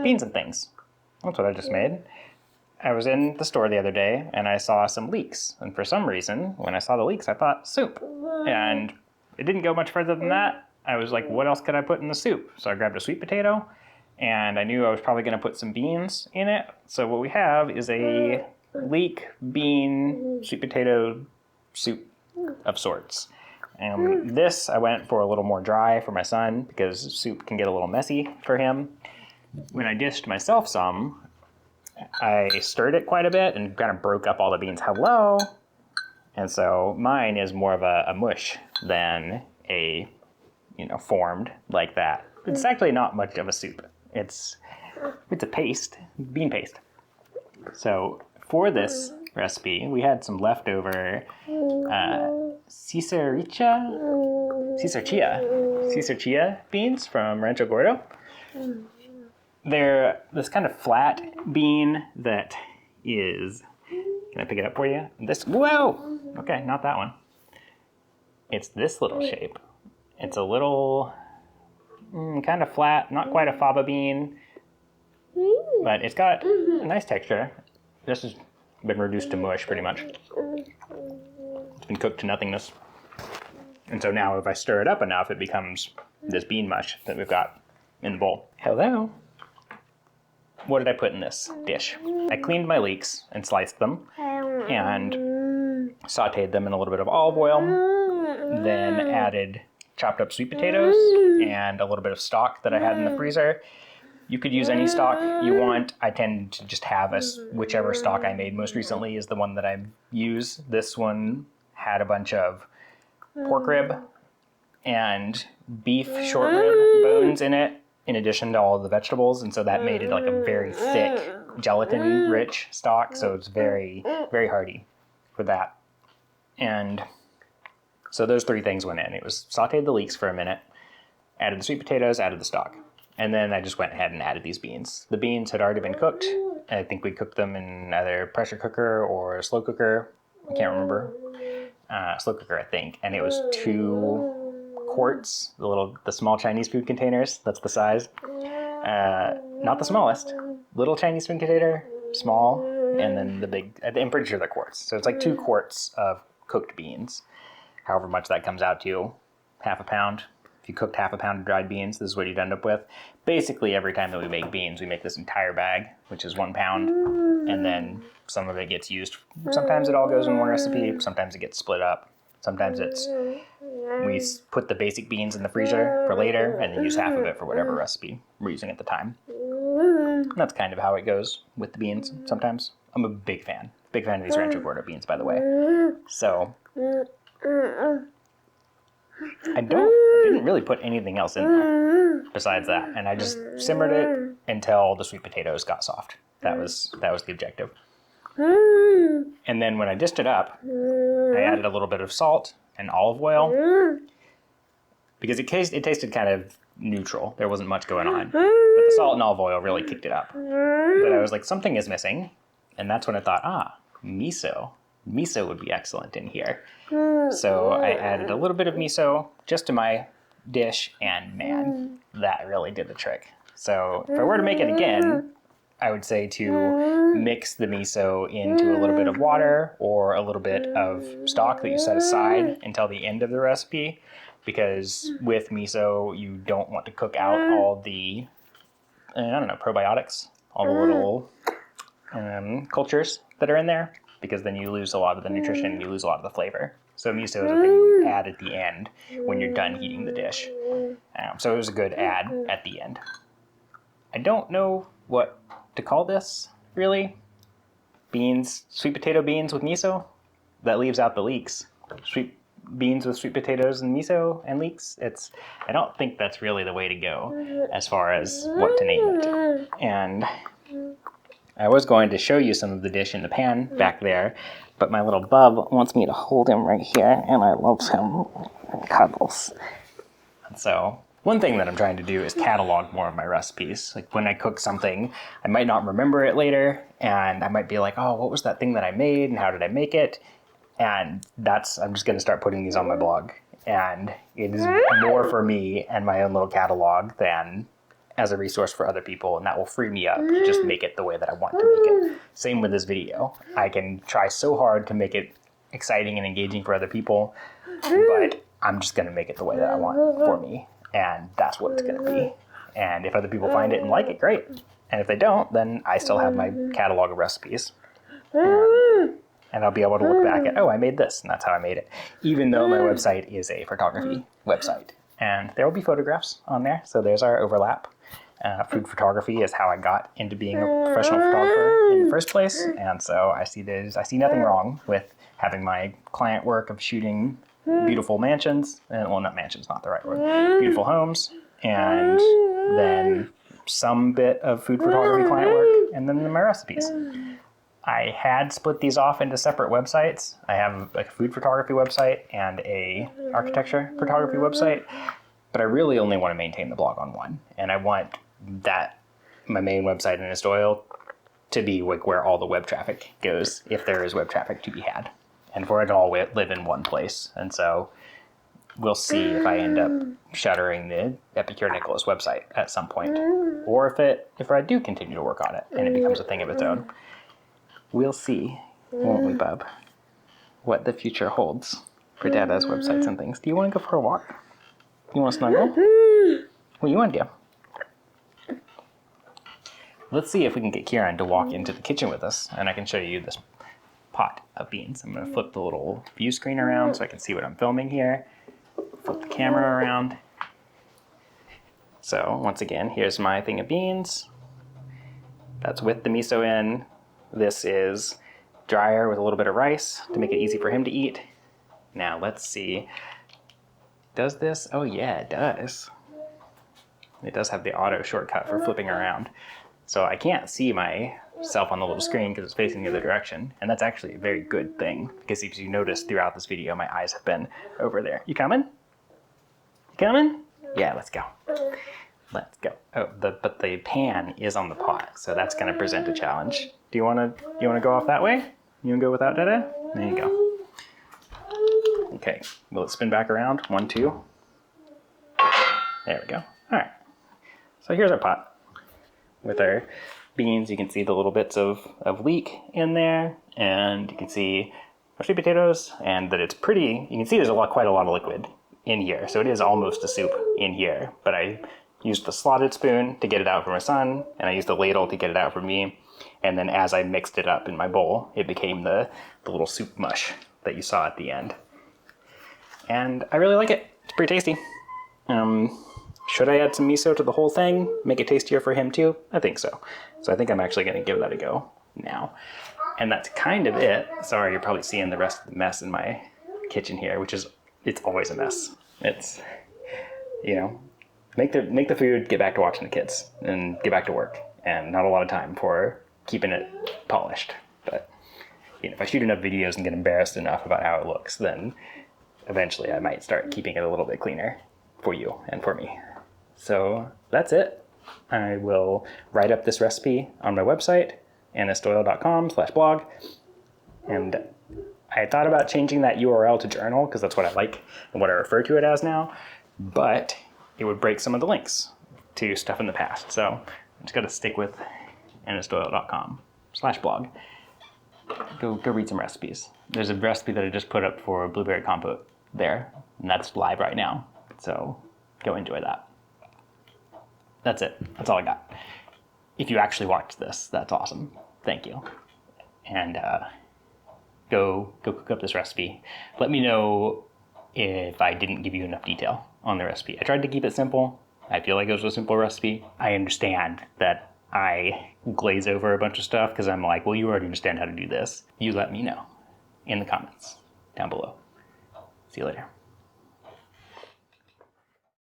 beans and things. That's what I just made. I was in the store the other day and I saw some leeks. And for some reason, when I saw the leeks, I thought soup. And it didn't go much further than that. I was like, what else could I put in the soup? So I grabbed a sweet potato and I knew I was probably going to put some beans in it. So what we have is a leek, bean, sweet potato soup of sorts. And this, I went for a little more dry for my son because soup can get a little messy for him. When I dished myself some, I stirred it quite a bit and kind of broke up all the beans. Hello! And so mine is more of a mush than a, formed like that. It's actually not much of a soup. It's a paste, bean paste. So for this recipe, we had some leftover Cicerchia beans from Rancho Gordo. They're this kind of flat bean that is, can I pick it up for you? Whoa! Okay, not that one. It's this little shape. It's a little kind of flat, not quite a fava bean, but it's got a nice texture. This has been reduced to mush pretty much. It's been cooked to nothingness. And so now if I stir it up enough, it becomes this bean mush that we've got in the bowl. Hello. What did I put in this dish? I cleaned my leeks and sliced them and sauteed them in a little bit of olive oil, then added chopped up sweet potatoes and a little bit of stock that I had in the freezer. You could use any stock you want. I tend to just have whichever stock I made most recently is the one that I use. This one had a bunch of pork rib and beef short rib bones in it, in addition to all of the vegetables, and so that made it like a very thick, gelatin-rich stock, so it's very, very hearty for that. And so those three things went in. It was sauteed the leeks for a minute, added the sweet potatoes, added the stock, and then I just went ahead and added these beans. The beans had already been cooked. I think we cooked them in either a pressure cooker or a slow cooker. I can't remember. Slow cooker, I think, and it was 2 quarts, the small Chinese food containers. That's the size. Not the smallest. Little Chinese food container, small, and then the big. I'm pretty sure they're quarts. So it's like 2 quarts of cooked beans. However much that comes out to, half a pound. If you cooked half a pound of dried beans, this is what you'd end up with. Basically, every time that we make beans, we make this entire bag, which is 1 pound, and then some of it gets used. Sometimes it all goes in one recipe. Sometimes it gets split up. Sometimes we put the basic beans in the freezer for later and then use half of it for whatever recipe we're using at the time. And that's kind of how it goes with the beans sometimes. I'm a big fan of these Rancho Gordo beans, by the way. So I didn't really put anything else in there besides that, and I just simmered it until the sweet potatoes got soft. That was the objective. And then when I dished it up, I added a little bit of salt and olive oil because it tasted kind of neutral. There wasn't much going on, but the salt and olive oil really kicked it up. But I was like, something is missing, and that's when I thought, miso. Miso would be excellent in here. So I added a little bit of miso just to my dish, and man, that really did the trick. So if I were to make it again, I would say to mix the miso into a little bit of water or a little bit of stock that you set aside until the end of the recipe, because with miso, you don't want to cook out all the, probiotics, all the little cultures that are in there, because then you lose a lot of the nutrition, you lose a lot of the flavor. So miso is a thing you add at the end when you're done heating the dish. So it was a good add at the end. I don't know what to call this, really. Beans, sweet potato beans with miso. That leaves out the leeks. Sweet beans with sweet potatoes and miso and leeks. I don't think that's really the way to go as far as what to name it. And I was going to show you some of the dish in the pan back there, but my little bub wants me to hold him right here, and I love him and cuddles. And so one thing that I'm trying to do is catalog more of my recipes. Like when I cook something, I might not remember it later, and I might be like, oh, what was that thing that I made, and how did I make it? And I'm just going to start putting these on my blog. And it is more for me and my own little catalog than as a resource for other people, and that will free me up to just make it the way that I want to make it. Same with this video. I can try so hard to make it exciting and engaging for other people, but I'm just going to make it the way that I want for me, and that's what it's going to be. And if other people find it and like it, great. And if they don't, then I still have my catalog of recipes. And I'll be able to look back at, oh, I made this, and that's how I made it. Even though my website is a photography website. And there will be photographs on there, so there's our overlap. Food photography is how I got into being a professional photographer in the first place, and so I see nothing wrong with having my client work of shooting beautiful mansions, and well, not mansions, not the right word, beautiful homes, and then some bit of food photography client work, and then my recipes. I had split these off into separate websites. I have like a food photography website and a architecture photography website, but I really only want to maintain the blog on one. And I want that, my main website in Estoil, to be like where all the web traffic goes, if there is web traffic to be had, and for it to all live in one place. And so we'll see if I end up shuttering the Epicure Nicholas website at some point, or if I do continue to work on it and it becomes a thing of its own. We'll see, won't we, bub, what the future holds for Dada's websites and things. Do you want to go for a walk? You want to snuggle? What do you want to do? Let's see if we can get Kieran to walk into the kitchen with us, and I can show you this pot of beans. I'm going to flip the little view screen around so I can see what I'm filming here. Flip the camera around. So, once again, here's my thing of beans. That's with the miso in. This is dryer with a little bit of rice to make it easy for him to eat. Now let's see. Does this? Oh yeah, it does. It does have the auto shortcut for flipping around. So I can't see myself on the little screen because it's facing the other direction. And that's actually a very good thing, because if you notice throughout this video, my eyes have been over there. You coming? You coming? Yeah, let's go. Let's go. Oh, but the pan is on the pot, so that's going to present a challenge. Do you want to go off that way? You want to go without Dada? There you go. Okay, will it spin back around? 1, 2. There we go. All right. So here's our pot with our beans. You can see the little bits of leek in there, and you can see our sweet potatoes, and that it's pretty. You can see there's quite a lot of liquid in here, so it is almost a soup in here. But I used the slotted spoon to get it out for my son, and I used the ladle to get it out for me. And then as I mixed it up in my bowl, it became the little soup mush that you saw at the end. And I really like it. It's pretty tasty. Should I add some miso to the whole thing? Make it tastier for him too? I think so. So I think I'm actually going to give that a go now. And that's kind of it. Sorry, you're probably seeing the rest of the mess in my kitchen here, it's always a mess. It's, make the food, get back to watching the kids, and get back to work. And not a lot of time for keeping it polished. But if I shoot enough videos and get embarrassed enough about how it looks, then eventually I might start keeping it a little bit cleaner for you and for me. So that's it. I will write up this recipe on my website, anestoil.com/blog. And I thought about changing that URL to journal, because that's what I like and what I refer to it as now, but it would break some of the links to stuff in the past. So I'm just going to stick with anestoil.com/blog. Go read some recipes. There's a recipe that I just put up for blueberry compote there, and that's live right now. So go enjoy that. That's it. That's all I got. If you actually watched this, that's awesome. Thank you. And go cook up this recipe. Let me know if I didn't give you enough detail on the recipe. I tried to keep it simple. I feel like it was a simple recipe. I understand that I glaze over a bunch of stuff because I'm like, well, you already understand how to do this. You let me know in the comments down below. See you later.